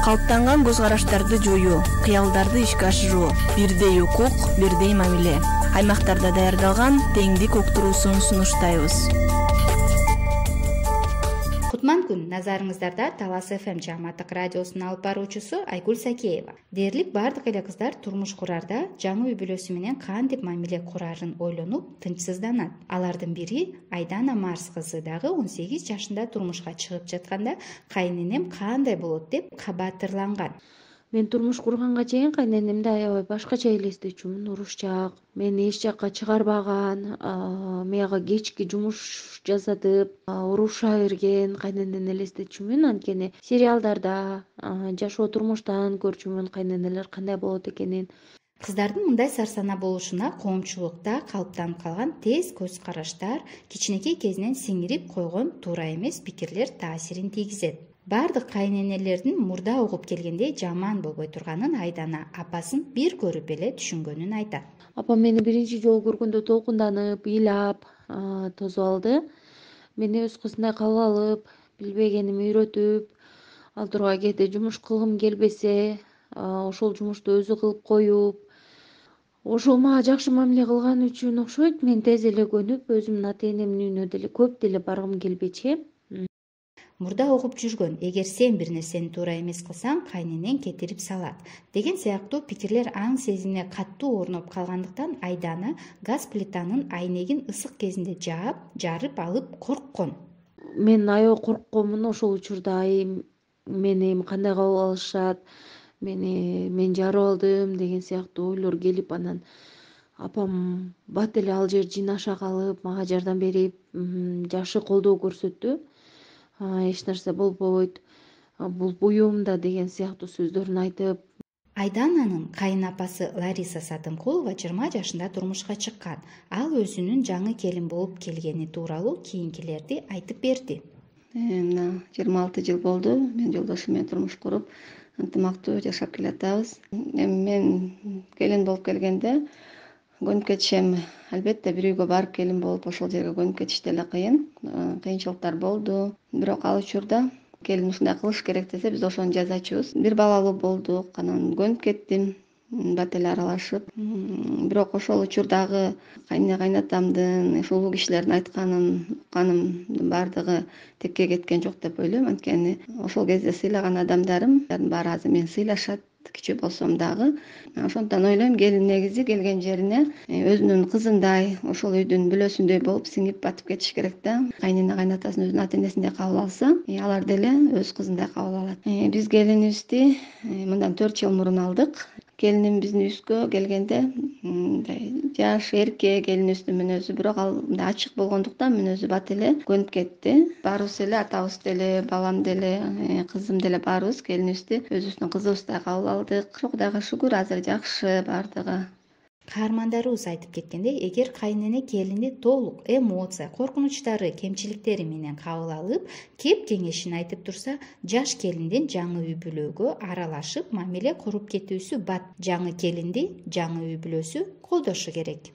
Калыптанган көз караштарды жоюу, кыялдарды ишке ашыруу, бирдей укук, бирдей мамиле. Аймактарда даярдалган теңдик уктуруусун сунуштайбыз. Кутман күн назарыңыздарда Талас ФМ жамааттык радиосунун алып баруучусу Айгүл Сакеева. Дээрлик бардык эле кыздар турмуш курарда жаңы үй бүлөсү менен кантип мамиле курарын ойлонуп, тынчсызданат. Алардын бири Айдана Марс кызы дагы 18 жашында турмушка чыгып жатканда кайненем кандай болот деп кабатырланган. Мен турмуш курганга чейин кайненемди аябай башкача элестечүмүн. Урушчак, мени эч жакка чыгарбаган, мага кечки жумуш жасатып, уруша берген кайненени элестечүмүн. Анткени сериалдарда, жашоо турмуштан көрчүмүн кайненелер кандай болот экенин. Кыздардын мындай сарсана болушуна коомчулукта калыптанып калган тез көз караштар, кичинекей кезинен сиңирип койгон туура эмес пикирлер таасирин тийгизет. Бардык кайненелердин мурда угуп келгендей жаман болбой турганын Айдана апасын бир көрүп эле түшүнгөнүн айтат. Апам мени биринчи жолу көргөндө толкунданып, ыйлап, тосуп алды. Мени өз кызындай кабыл алып, билбегеними үйрөтүп, ал тургай кээде жумуш кылгым келбесе, ошол жумушту өзү кылып коюп, ошол мага жакшы мамиле кылган үчүн окшойт. Мен тез эле көнүп, өзүмдүн ата-энемдин үйүнө деле көп деле баргым келбечи. Мурда угуп жүргөн, эгер сен бир нерсени туура эмес кылсаң, кайненең кетирип салат деген сыяктуу пикирлер аң сезимине каттуу орноп калгандыктан Айдана газ плитанын айнегин ысык кезинде жаап, жарып алып корккон. Мен аябай коркконмун ошол учурда. Мени кандай кабыл алышат, мен жарып алдым деген сыяктуу ойлор келип, анан апам бат эле ал жер жыйнаша калып, мага жардам берип, жакшы колдоо көрсөттү. Эч нерсе болбойт, бул буюм да деген сыяктуу сөздөрүн айтып. Айдананын кайынапасы Лариса Сатымкулова 20 жашында турмушка чыккан. Ал өзүнүн жаңы келин болуп келгени тууралуу кийинкилерди айтып берди. Мына 26 жыл болду мен жолдошум менен турмуш куруп, ынтымактуу жашап келатабыз. Мен келин болуп келгенде көнүп кетишем. Албетте бир үйгө барып келин болуп ошол жерге көнүп кетиш деле кыйын. Кыйынчылыктар болду. Бирок ал учурда келин ушундай кылыш керек десе биз ошону жасачубуз. Бир балалуу болдук, анан көнүп кеттим. Бат эле аралашып. Бирок ошол учурдагы кайнатамдын, улуу кишилердин айтканын укканымдын баардыгы текке кеткен жок деп ойлойм. Анткени ошол кезде сыйлаган адамдарым баары азыр мени сыйлашат, кичүү болсом дагы. Ошондон ойлойм, келин негизи келген жерине өзүнүн кызындай, ошол үйдүн бүлөсүндөй болуп сиңип батып кетиш керек да. Кайнене кайнатасын өзүнүн ата-энесиндей кабыл алса, алар деле өз кызындай кабыл алат. Биз келинибизди мындан 4 жыл мурун алдык. Келиним биздин үйүбүзгө келгенде жаш, эрке келинибиздин мүнөзү, бирок ал мындай ачык болгондуктан мүнөзү бат эле көнүп кетти. Баарыбыз эле, атабыз деле, балам деле, кызым деле баарыбыз келинибизди өзүбүздүн кызыбыздай кабыл алдык. Кудайга шүгүр, азыр жакшы баардыгы. Каармандарыбыз айтып кеткендей, эгер кайнене келинди толук эмоция, коркунучтары, кемчиликтери менен кабыл алып, кеп кеңешин айтып турса, жаш келиндин жаңы үй бүлөгө аралашып, мамиле куруп кетүүсү бат. Жаңы келинди жаңы үй бүлөсү колдошу керек.